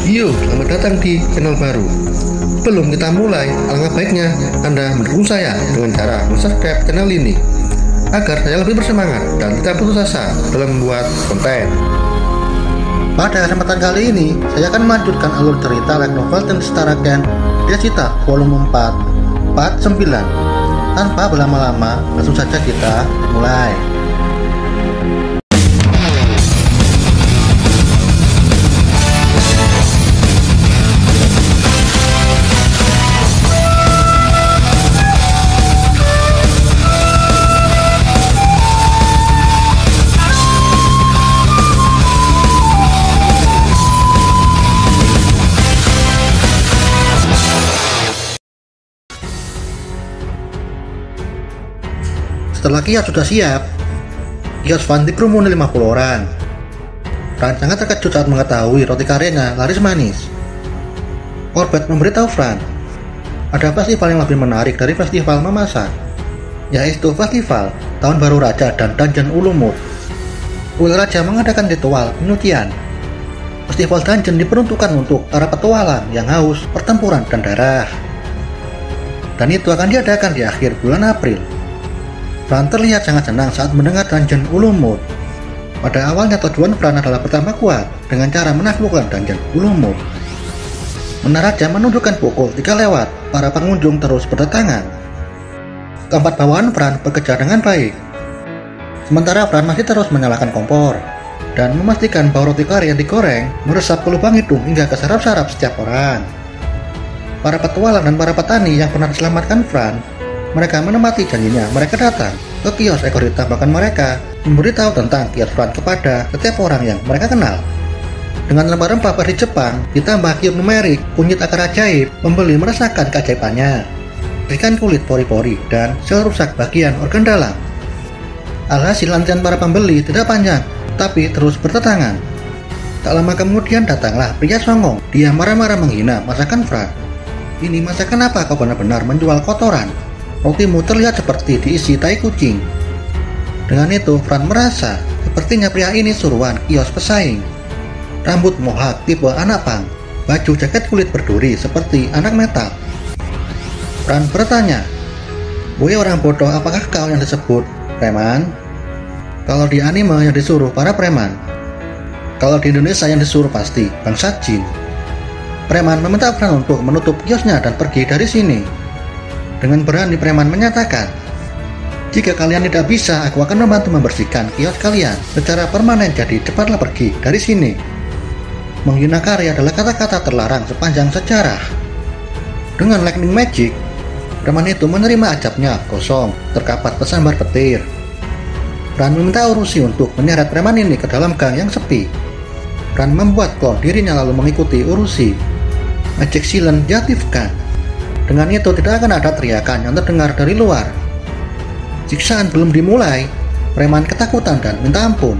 Yo, selamat datang di channel baru. Belum kita mulai, alangkah baiknya Anda mendukung saya dengan cara subscribe channel ini agar saya lebih bersemangat dan tidak putus asa dalam membuat konten. Pada kesempatan kali ini, saya akan melanjutkan alur cerita light novel dan Setaraken Diacita volume 4 part 9. Tanpa berlama-lama, langsung saja kita mulai. Setelah kios sudah siap, kios Van dikerumuni 50 orang. Fran sangat terkejut saat mengetahui roti karyanya laris manis. Corbett memberitahu Fran, ada festival yang lebih menarik dari festival memasak, yaitu festival Tahun Baru Raja dan Dungeon Ulumut. Kuil Raja mengadakan ritual penyucian. Festival Dungeon diperuntukkan untuk para petualang yang haus pertempuran dan darah. Dan itu akan diadakan di akhir bulan April. Fran terlihat sangat senang saat mendengar Dungeon Ulumut. Pada awalnya tujuan Fran adalah pertama kuat dengan cara menaklukkan Dungeon Ulumut. Menara jam menunjukkan pukul 3 lewat, para pengunjung terus berdatangan. Keempat bawahan Fran bekerja dengan baik. Sementara Fran masih terus menyalakan kompor dan memastikan bahwa roti kari yang digoreng meresap ke lubang hidung hingga ke saraf-saraf setiap orang. Para petualang dan para petani yang pernah diselamatkan Fran, mereka menepati janjinya. Mereka datang ke kios ekor hitam, bahkan mereka memberitahu tentang kios Fran kepada setiap orang yang mereka kenal. Dengan rempah-rempah versi Jepang, ditambah kios numerik, kunyit akar ajaib, pembeli merasakan keajaibannya. Ikan kulit pori-pori dan sel rusak bagian organ dalam. Alhasil antrian para pembeli tidak panjang, tapi terus berdatangan. Tak lama kemudian datanglah pria songong. Dia marah-marah menghina masakan Fran. Ini masakan apa kau benar-benar menjual kotoran? Rotimu terlihat seperti diisi tai kucing. Dengan itu, Fran merasa sepertinya pria ini suruhan kios pesaing. Rambut mohak tipe anak pang, baju jaket kulit berduri seperti anak metal. Fran bertanya, "Woi orang bodoh, apakah kau yang disebut preman?" Kalau di anime yang disuruh para preman. Kalau di Indonesia yang disuruh pasti bangsat jin. Preman meminta Fran untuk menutup kiosnya dan pergi dari sini. Dengan berani preman menyatakan, "Jika kalian tidak bisa, aku akan membantu membersihkan kios kalian secara permanen, jadi cepatlah pergi dari sini." Menghina karya adalah kata-kata terlarang sepanjang sejarah. Dengan lightning magic, preman itu menerima ajabnya kosong, terkapat pesambar petir. Fran meminta Urushi untuk menyeret preman ini ke dalam gang yang sepi. Fran membuat klon dirinya lalu mengikuti Urushi. Magic Silent diaktifkan. Dengan itu tidak akan ada teriakan yang terdengar dari luar. Siksaan belum dimulai, preman ketakutan dan minta ampun.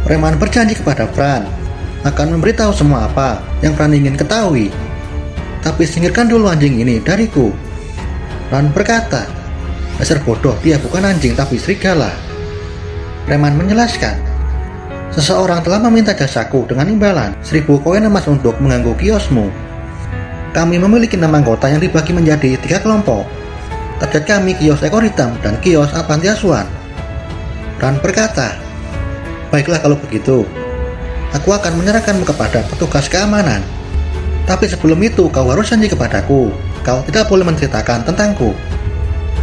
Preman berjanji kepada Fran akan memberitahu semua apa yang Fran ingin ketahui. Tapi singkirkan dulu anjing ini dariku. Fran berkata, "Dasar bodoh, dia bukan anjing tapi serigala." Preman menjelaskan, "Seseorang telah meminta jasaku dengan imbalan 1000 koin emas untuk mengganggu kiosmu. Kami memiliki 6 anggota yang dibagi menjadi 3 kelompok. Target kami kios ekor hitam dan kios panti asuhan." Fran berkata, "Baiklah kalau begitu. Aku akan menyerahkanmu kepada petugas keamanan. Tapi sebelum itu kau harus janji kepadaku. Kau tidak boleh menceritakan tentangku.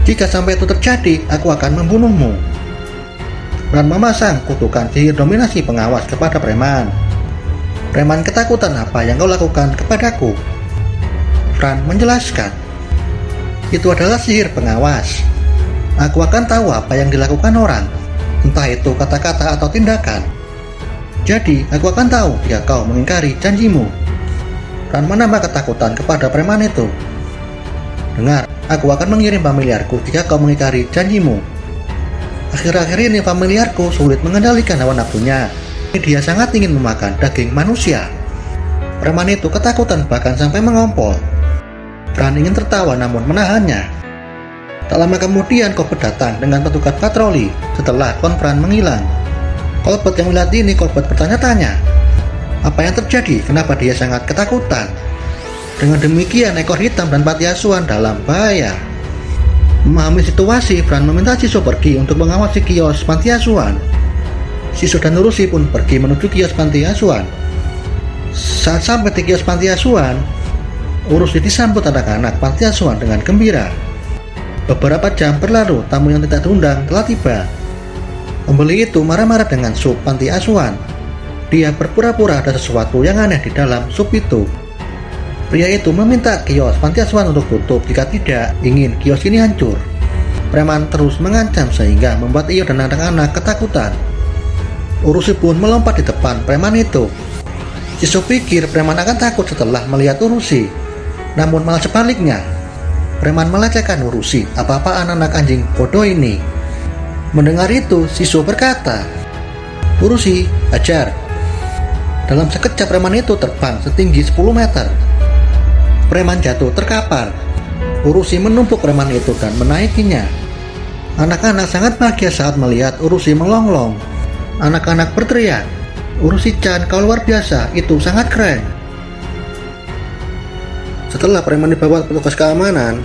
Jika sampai itu terjadi, aku akan membunuhmu." Fran memasang kutukan sihir dominasi pengawas kepada preman. "Preman ketakutan, apa yang kau lakukan kepadaku?" Fran menjelaskan, "Itu adalah sihir pengawas. Aku akan tahu apa yang dilakukan orang, entah itu kata-kata atau tindakan. Jadi, aku akan tahu jika kau mengingkari janjimu." Fran menambah ketakutan kepada preman itu. "Dengar, aku akan mengirim familiarku jika kau mengingkari janjimu. Akhir-akhir ini familiarku sulit mengendalikan hawa nafsunya. Dia sangat ingin memakan daging manusia." Preman itu ketakutan bahkan sampai mengompol. Fran ingin tertawa namun menahannya. Tak lama kemudian Corbett datang dengan petugas patroli setelah klon Fran menghilang. Corbett yang melihat ini, Corbett bertanya-tanya, Apa yang terjadi? Kenapa dia sangat ketakutan? Dengan demikian, ekor hitam dan panti asuhan dalam bahaya. Memahami situasi, Fran meminta Shiso pergi untuk mengawasi kios panti asuhan. Shiso dan Urushi pun pergi menuju kios panti asuhan. Saat sampai di kios panti asuhan, Urushi disambut anak-anak panti asuhan dengan gembira. Beberapa jam berlalu, tamu yang tidak diundang telah tiba. Pembeli itu marah-marah dengan sup panti asuhan. Dia berpura-pura ada sesuatu yang aneh di dalam sup itu. Pria itu meminta kios panti asuhan untuk tutup jika tidak ingin kios ini hancur. Preman terus mengancam sehingga membuat Iyo dan anak-anak ketakutan. Urushi pun melompat di depan preman itu. Shiso pikir preman akan takut setelah melihat Urushi. Namun malah sebaliknya. Preman melecehkan Urushi. Apa-apaan anak anjing bodoh ini. Mendengar itu, Shiso berkata, "Urushi, ajar." Dalam sekejap preman itu terbang setinggi 10 meter. Preman jatuh terkapar. Urushi menumpuk preman itu dan menaikinya. Anak-anak sangat bahagia saat melihat Urushi melonglong. Anak-anak berteriak, "Urushi-chan, kau luar biasa, itu sangat keren." Setelah preman dibawa petugas keamanan,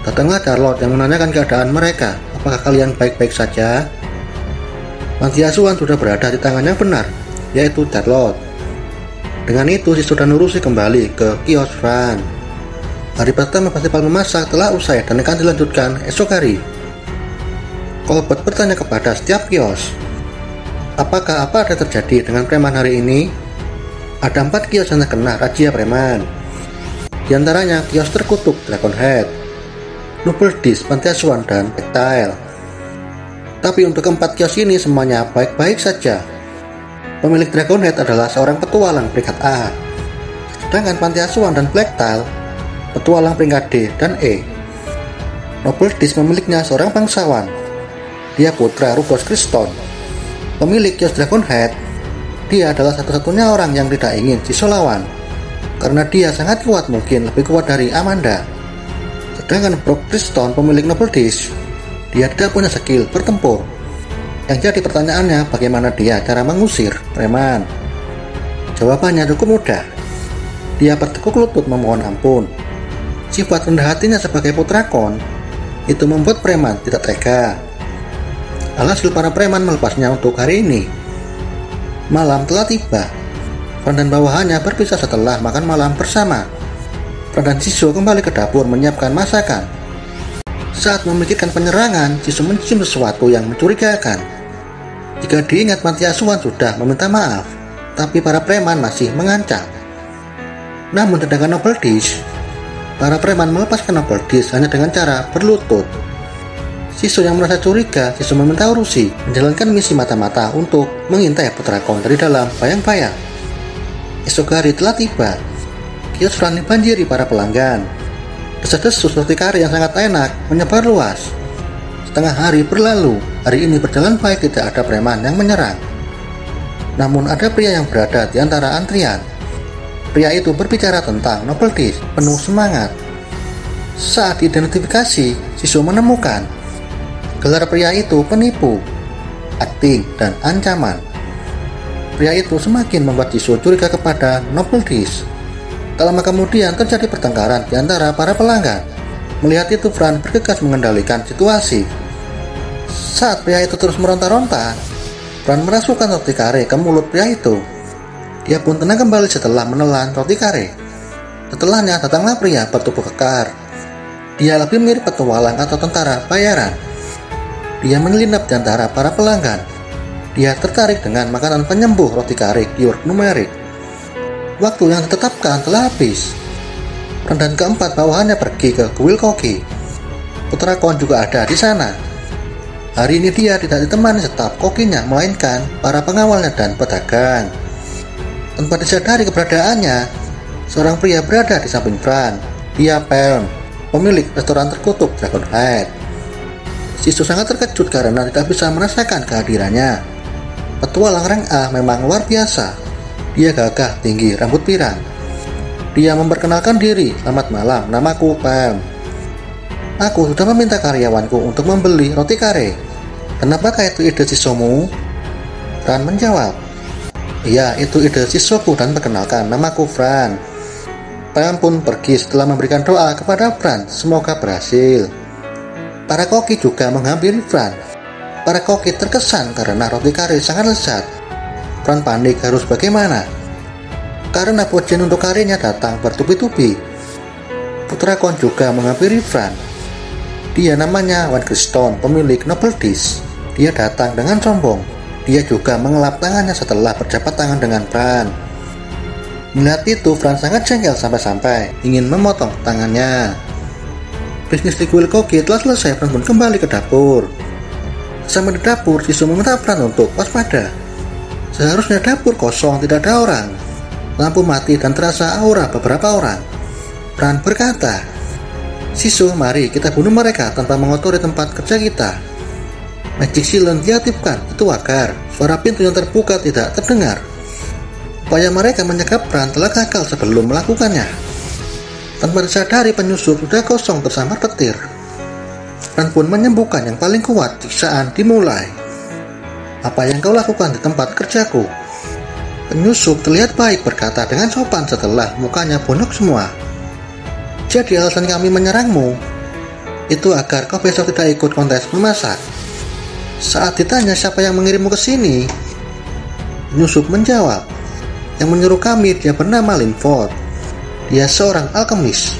datanglah Charlotte yang menanyakan keadaan mereka. "Apakah kalian baik-baik saja?" Panti asuhan sudah berada di tangan yang benar, yaitu Charlotte. Dengan itu, Shiso dan Urushi kembali ke kios Fran. Hari pertama festival memasak telah usai dan akan dilanjutkan esok hari. Colbert bertanya kepada setiap kios, "Apakah apa ada terjadi dengan preman hari ini?" Ada 4 kios yang terkena razia preman. Di antaranya kios terkutuk Dragonhead, Noble Dish, panti asuhan, dan Blacktail. Tapi untuk keempat kios ini semuanya baik-baik saja. Pemilik Dragonhead adalah seorang petualang peringkat A, sedangkan panti asuhan dan Blacktail petualang peringkat D dan E. Noble Dish pemiliknya seorang bangsawan. Dia putra Rufus Criston. Pemilik kios Dragonhead, dia adalah satu-satunya orang yang tidak ingin Shiso lawan, karena dia sangat kuat, mungkin lebih kuat dari Amanda. Sedangkan Brock Criston, pemilik Noble Dish, dia tidak punya skill bertempur. Yang jadi pertanyaannya, bagaimana dia cara mengusir preman? Jawabannya cukup mudah. Dia bertekuk lutut memohon ampun. Sifat rendah hatinya sebagai putra Kon itu membuat preman tidak tega. Alhasil para preman melepasnya untuk hari ini. Malam telah tiba. Fran dan bawahannya berpisah setelah makan malam bersama. Fran dan Shiso kembali ke dapur menyiapkan masakan. Saat memikirkan penyerangan, Shiso mencium sesuatu yang mencurigakan. Jika diingat, panti asuhan sudah meminta maaf, tapi para preman masih mengancam. Namun sedangkan Noble Dish, para preman melepaskan Noble Dish hanya dengan cara berlutut. Shiso yang merasa curiga, Shiso meminta Urushi menjalankan misi mata-mata untuk mengintai putra Kon dari dalam bayang-bayang. Esok hari telah tiba. Kios Fran dibanjiri para pelanggan. Desas-desus roti kari yang sangat enak menyebar luas. Setengah hari berlalu, hari ini berjalan baik, tidak ada preman yang menyerang. Namun ada pria yang berada di antara antrian. Pria itu berbicara tentang Noble Dish penuh semangat. Saat diidentifikasi, Shiso menemukan gelar pria itu penipu, akting, dan ancaman. Pria itu semakin membuat Shiso curiga kepada Noble Dish. Tak lama kemudian terjadi pertengkaran di antara para pelanggan. Melihat itu, Fran bergegas mengendalikan situasi. Saat pria itu terus meronta-ronta, Fran merasukkan roti kare ke mulut pria itu. Dia pun tenang kembali setelah menelan roti kare. Setelahnya datanglah pria bertubuh kekar. Dia lebih mirip petualang atau tentara bayaran. Dia menyelinap di antara para pelanggan. Dia tertarik dengan makanan penyembuh roti kare Cure Numeric. Waktu yang ditetapkan telah habis. Fran dan keempat bawahannya pergi ke kuil koki. Putra Kon juga ada di sana. Hari ini dia tidak ditemani staf kokinya, melainkan para pengawalnya dan pedagang. Tanpa disadari keberadaannya, seorang pria berada di samping Fran. Dia Pelm, pemilik restoran terkutuk Dragonhead. Shiso sangat terkejut karena tidak bisa merasakan kehadirannya. Petualang rank A memang luar biasa. Dia gagah, tinggi, rambut pirang. Dia memperkenalkan diri, "Selamat malam, namaku Pelm. Aku sudah meminta karyawanku untuk membeli roti kare. Kenapakah itu ide Shisomu?" Fran menjawab, Iya, itu ide Shisoku dan perkenalkan, namaku Fran. Pram pun pergi setelah memberikan doa kepada Fran, semoga berhasil. Para koki juga menghampiri Fran. Para koki terkesan karena roti kari sangat lezat. Fran panik harus bagaimana, karena pujian untuk karinya datang bertubi-tubi. Putra Kon juga menghampiri Fran. Dia namanya Wan Kriston, pemilik Noble Dish. Dia datang dengan sombong. Dia juga mengelap tangannya setelah berjabat tangan dengan Fran. Melihat itu, Fran sangat jengkel sampai-sampai ingin memotong tangannya. Bisnis di kuil koki telah selesai. Fran pun kembali ke dapur. Sampai di dapur, Shiso meminta Fran untuk waspada. Seharusnya dapur kosong, tidak ada orang. Lampu mati dan terasa aura beberapa orang. Fran berkata, "Shiso, mari kita bunuh mereka tanpa mengotori tempat kerja kita." Magic Silent diaktifkan, itu agar suara pintu yang terbuka tidak terdengar. Upaya mereka menyekap Fran telah gagal sebelum melakukannya. Tanpa disadari, penyusup sudah kosong tersambar petir. Fran pun menyembuhkan yang paling kuat. Siksaan dimulai. "Apa yang kau lakukan di tempat kerjaku?" Penyusup terlihat baik berkata dengan sopan setelah mukanya bonyok semua. "Jadi alasan kami menyerangmu itu agar kau besok tidak ikut kontes memasak." Saat ditanya siapa yang mengirimmu ke sini, penyusup menjawab, "Yang menyuruh kami dia bernama Linford. Dia seorang alkemis."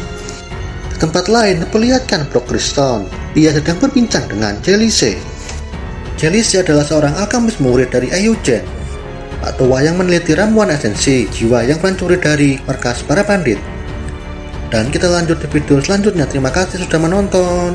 Di tempat lain diperlihatkan Brock Kriston. Dia sedang berbincang dengan Jelise. Jelise adalah seorang alkemis murid dari Ayujen, Pak tua yang meneliti ramuan esensi jiwa yang mencuri dari markas para bandit. Dan kita lanjut di video selanjutnya. Terima kasih sudah menonton.